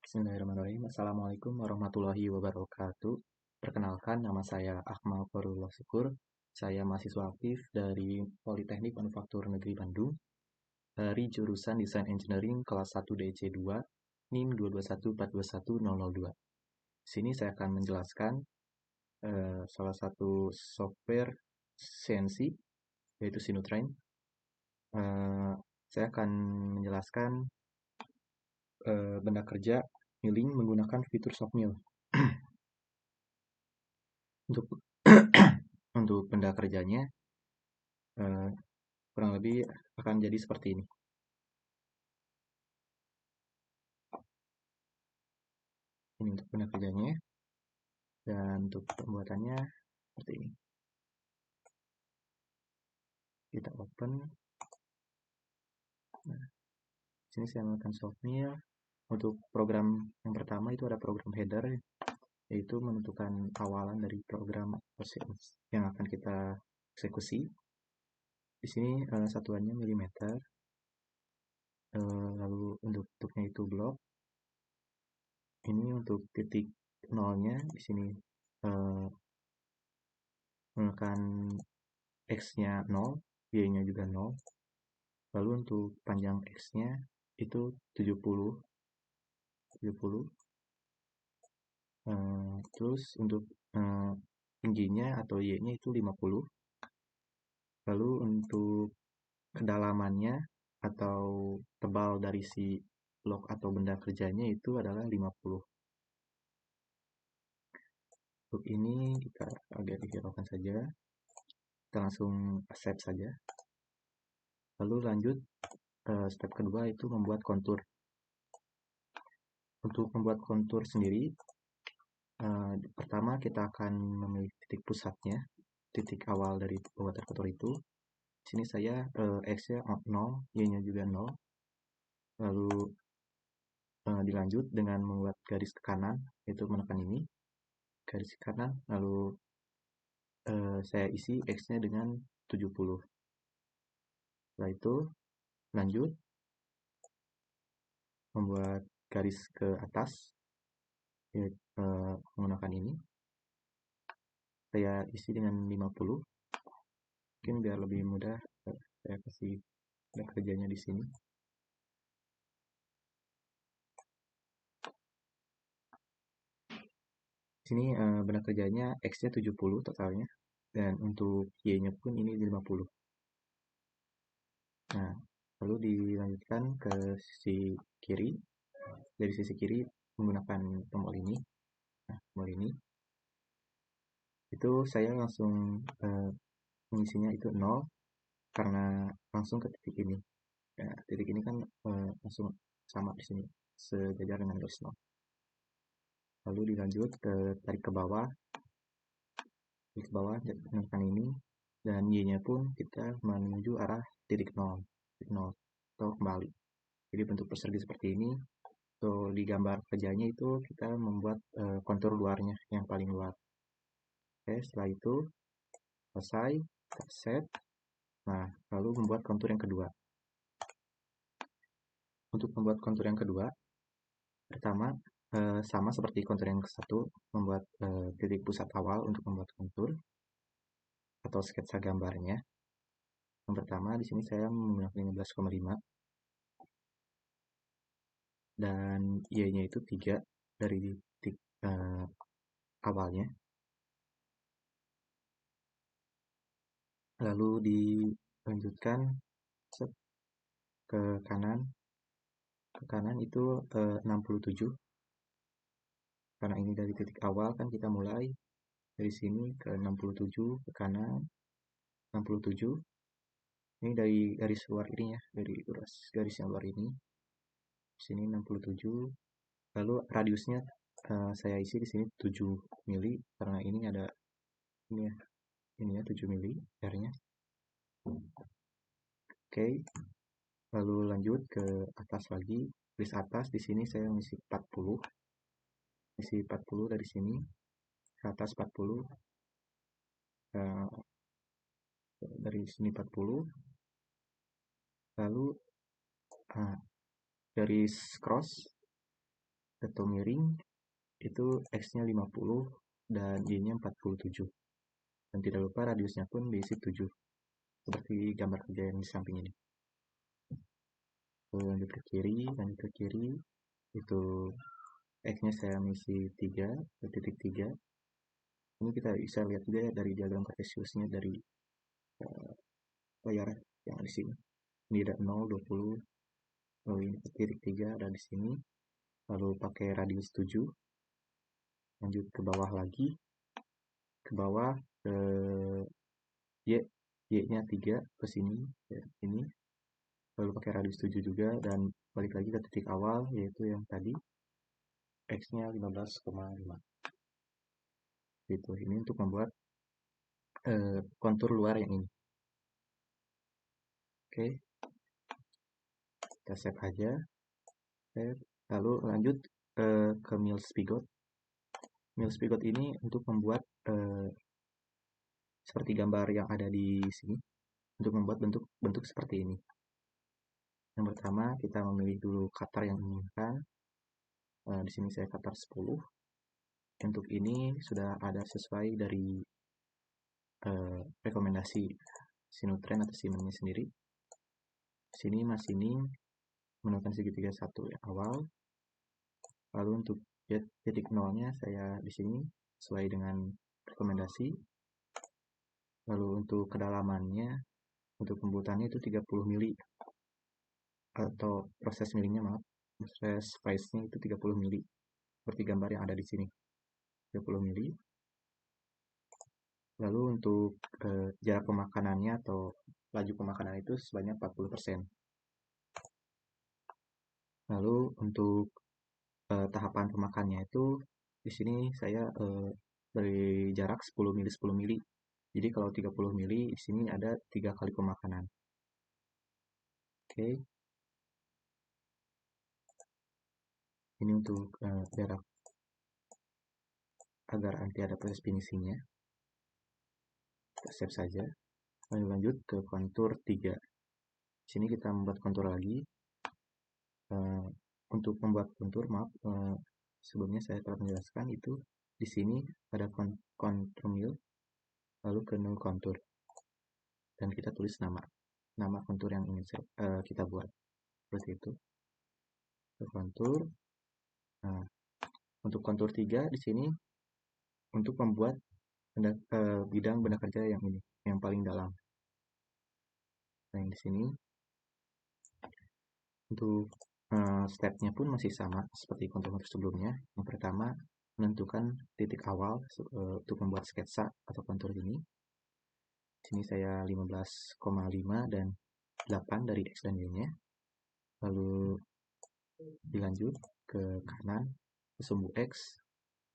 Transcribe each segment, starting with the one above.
Bismillahirrahmanirrahim. Assalamualaikum warahmatullahi wabarakatuh. Perkenalkan, nama saya Akmal Korullah Syukur. Saya mahasiswa aktif dari Politeknik Manufaktur Negeri Bandung dari jurusan Desain Engineering kelas 1 DC2 NIM 221421002. Di sini saya akan menjelaskan salah satu software CNC yaitu Sinutrain. Saya akan menjelaskan benda kerja milling menggunakan fitur soft mill. Untuk untuk benda kerjanya kurang lebih akan jadi seperti ini. Ini untuk benda kerjanya, dan untuk pembuatannya seperti ini. Kita open. Nah, sini saya menggunakan soft mill. Untuk program yang pertama itu ada program header, yaitu menentukan awalan dari program yang akan kita eksekusi. Di sini satuannya milimeter. Lalu untuk bentuknya itu blok. Ini untuk titik nolnya di sini menggunakan X-nya 0, Y-nya juga 0. Lalu untuk panjang X-nya itu 70. Terus untuk tingginya atau Y-nya itu 50. Lalu untuk kedalamannya atau tebal dari si blok atau benda kerjanya itu adalah 50. Untuk ini kita agak dihiraukan saja. Kita langsung accept saja. Lalu lanjut step kedua itu membuat kontur. Untuk membuat kontur sendiri, pertama kita akan memilih titik pusatnya, titik awal dari pembuatan kontur itu. Di sini saya X-nya 0, Y-nya juga 0. Lalu dilanjut dengan membuat garis ke kanan, yaitu menekan ini, garis ke kanan. Lalu saya isi X-nya dengan 70. Setelah itu lanjut membuat garis ke atas, menggunakan ini. Saya isi dengan 50. Mungkin biar lebih mudah, saya kasih kerjanya di sini. Sini benda kerjanya X-nya 70 totalnya, dan untuk Y-nya pun ini 50. Nah, lalu dilanjutkan ke sisi kiri. Dari sisi kiri menggunakan tombol ini. Nah, tombol ini itu saya langsung mengisinya itu 0 karena langsung ke titik ini. Nah, titik ini kan langsung sama di sini, sejajar dengan garis 0. Lalu dilanjut ke tarik ke bawah, menekan ini, dan Y-nya pun kita menuju arah titik 0 atau kembali. Jadi bentuk persegi seperti ini. So, di gambar kerjanya itu kita membuat kontur luarnya yang paling luar. Oke, setelah itu selesai, kita set. Nah, lalu membuat kontur yang kedua. Untuk membuat kontur yang kedua, pertama sama seperti kontur yang ke-1, membuat titik pusat awal untuk membuat kontur atau sketsa gambarnya. Yang pertama di sini saya menggunakan 15,5 dan Y-nya itu 3 dari titik awalnya. Lalu dilanjutkan ke kanan. Ke kanan itu 67. Karena ini dari titik awal kan kita mulai dari sini ke 67 ke kanan 67. Ini dari garis luar ini ya, dari garis yang luar ini. Sini 67. Lalu radiusnya saya isi di sini 7 mili karena ini ada ini ya 7 mili R-nya. Oke. Lalu lanjut ke atas lagi, garis atas di sini saya mengisi 40. Isi 40 dari sini ke atas 40. Dari sini 40. Lalu garis cross atau miring itu X-nya 50 dan Y-nya 47. Dan tidak lupa radiusnya pun diisi 7, seperti gambar kerja yang di samping ini. Lanjut ke kiri, itu X-nya saya mengisi 3, titik 3. Ini kita bisa lihat juga ya dari diagram Cartesiusnya dari layar yang di sini. Ini ada 0, 20, lalu ini titik 3 ada di sini. Lalu pakai radius 7. Lanjut ke bawah lagi. Ke bawah Y-nya 3 ke sini, ya, ini. Lalu pakai radius 7 juga dan balik lagi ke titik awal yaitu yang tadi X-nya 15,5. Gitu. Ini untuk membuat kontur luar yang ini. Oke. Kita save aja. Save. Lalu lanjut ke Mills-Pigott. Mills-Pigott ini untuk membuat seperti gambar yang ada di sini, untuk membuat bentuk seperti ini. Yang pertama kita memilih dulu cutter yang diinginkan. Di sini saya cutter 10. Untuk ini sudah ada sesuai dari rekomendasi Sinutrend atau Siemens sendiri. Di sini machining menemukan segitiga 1 yang awal. Lalu untuk titik nolnya saya di sini sesuai dengan rekomendasi. Lalu untuk kedalamannya, untuk pembuatannya itu 30 mili, atau proses milingnya maaf, proses size-nya itu 30 mili, seperti gambar yang ada di sini, 30 mili. Lalu untuk jarak pemakanannya atau laju pemakanan itu sebanyak 40%. Lalu untuk tahapan pemakannya itu di sini saya beri jarak 10 mili 10 mili. Jadi kalau 30 mili di sini ada 3 kali pemakanan. Oke. Ini untuk jarak agar nanti ada proses finishingnya. Kita save saja. Lalu lanjut ke kontur 3. Di sini kita membuat kontur lagi. Untuk membuat kontur, maaf, sebelumnya saya telah menjelaskan itu di sini ada kontur mill, lalu ke null kontur, dan kita tulis nama kontur yang ingin kita buat, seperti itu. Ke kontur. Nah, untuk kontur 3 di sini untuk membuat bidang benda kerja yang ini, yang paling dalam. Nah, yang di sini untuk stepnya pun masih sama seperti kontur-kontur sebelumnya. Yang pertama, menentukan titik awal untuk membuat sketsa atau kontur ini. Di sini saya 15,5 dan 8 dari X dan Y-nya. Lalu dilanjut ke kanan ke sumbu X,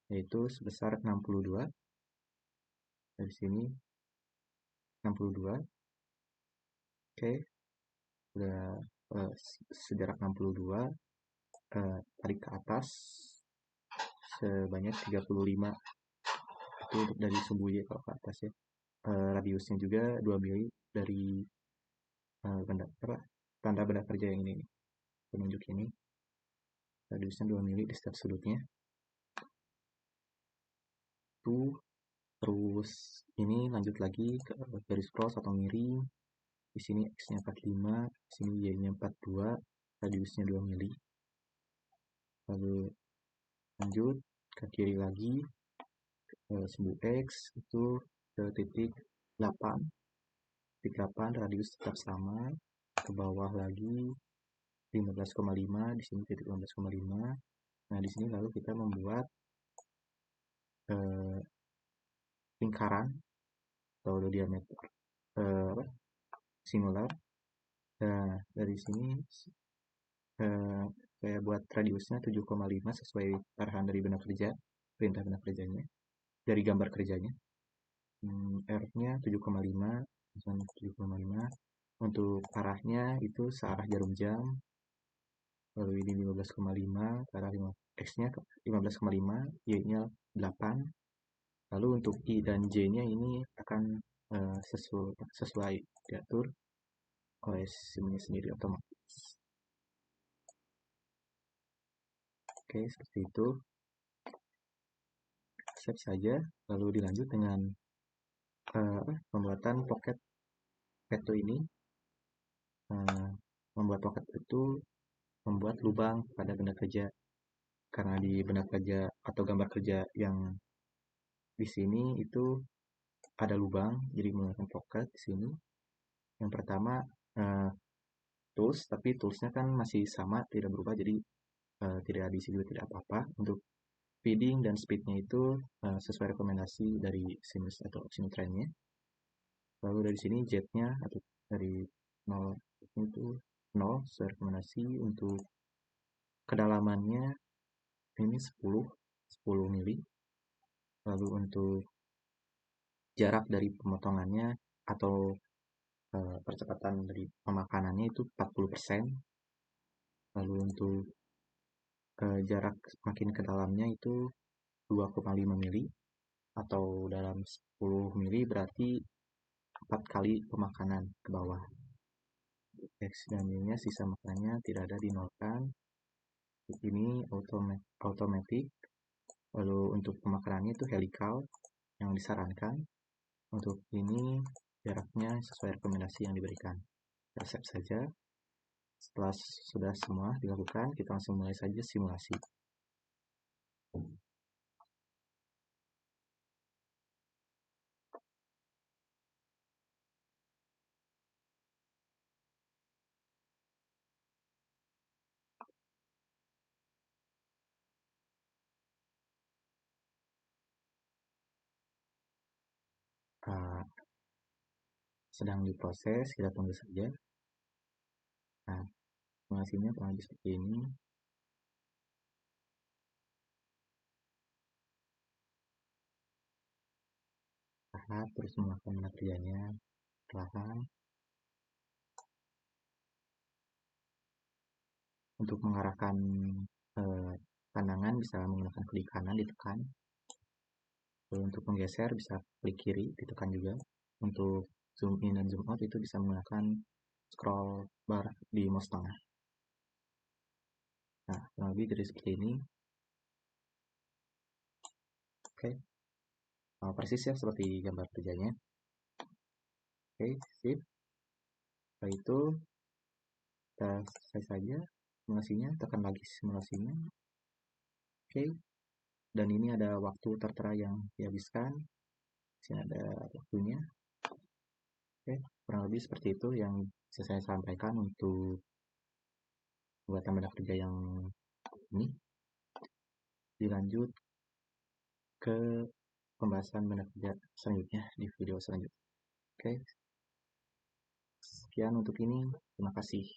yaitu sebesar 62. Dari sini 62. Oke. Sudah sejarak 62, tarik ke atas sebanyak 35. Itu dari sumbu Y kalau ke atas ya. Radiusnya juga 2 mili dari tanda benda kerja yang ini, penunjuk ini. Radiusnya 2 mili di setiap sudutnya. Terus ini lanjut lagi ke garis cross atau miring. Di sini X-nya 45, di sini Y-nya 42, radiusnya 2 mili. Lalu lanjut ke kiri lagi, sumbu X itu ke titik 8. Titik 8 radius tetap sama. Ke bawah lagi 15,5, di sini titik 15,5. Nah, di sini lalu kita membuat lingkaran atau diameter singular. Nah, dari sini saya buat radiusnya 7,5 sesuai arahan dari perintah benda kerjanya, dari gambar kerjanya. R-nya 7,5, 7,5. Untuk arahnya itu searah jarum jam. Lalu ini 15,5 ke arah X-nya 15,5, Y-nya 8. Lalu untuk I dan J-nya ini akan sesuai diatur oleh SIM-nya sendiri otomatis. Oke, seperti itu. Save saja, lalu dilanjut dengan pembuatan pocket peto ini. Membuat pocket itu membuat lubang pada benda kerja, karena di benda kerja atau gambar kerja yang di sini itu ada lubang, jadi menggunakan pocket di sini. Yang pertama tools, tapi toolsnya kan masih sama, tidak berubah, jadi tidak diisi juga tidak apa-apa. Untuk feeding dan speednya itu sesuai rekomendasi dari sinus atau sinutrainnya. Lalu dari sini jet-nya atau dari 0 itu 0 sesuai rekomendasi. Untuk kedalamannya ini 10 mili. Lalu untuk jarak dari pemotongannya atau percepatan dari pemakanannya itu 40%. Lalu untuk jarak makin ke dalamnya itu 2,5 mili, atau dalam 10 mili berarti 4 kali pemakanan ke bawah. X dan Y-nya sisa makanannya tidak ada, dinolkan. Ini automatic. Lalu untuk pemakanannya itu helikal yang disarankan. Untuk ini jaraknya sesuai rekomendasi yang diberikan. Kita save saja. Setelah sudah semua dilakukan, kita langsung mulai saja simulasi. Sedang diproses, kita tunggu saja. Nah, simulasinya kurang lebih seperti ini. Tahap terus melakukan benda kerjanya perlahan. Untuk mengarahkan pandangan bisa menggunakan klik kanan ditekan. Lalu untuk menggeser bisa klik kiri ditekan juga. Untuk zoom in dan zoom out itu bisa menggunakan scroll bar di mouse tengah. Nah, kurang lebih dari seperti ini. Oke, persis ya seperti gambar kerjanya. Oke, sip. Setelah itu kita selesai saja simulasinya, tekan lagi simulasinya. Oke, dan ini ada waktu tertera yang dihabiskan. Di sini ada waktunya. Oke, kurang lebih seperti itu yang bisa saya sampaikan untuk pembuatan benda kerja yang ini. Dilanjut ke pembahasan benda kerja selanjutnya di video selanjutnya. Oke, sekian untuk ini. Terima kasih.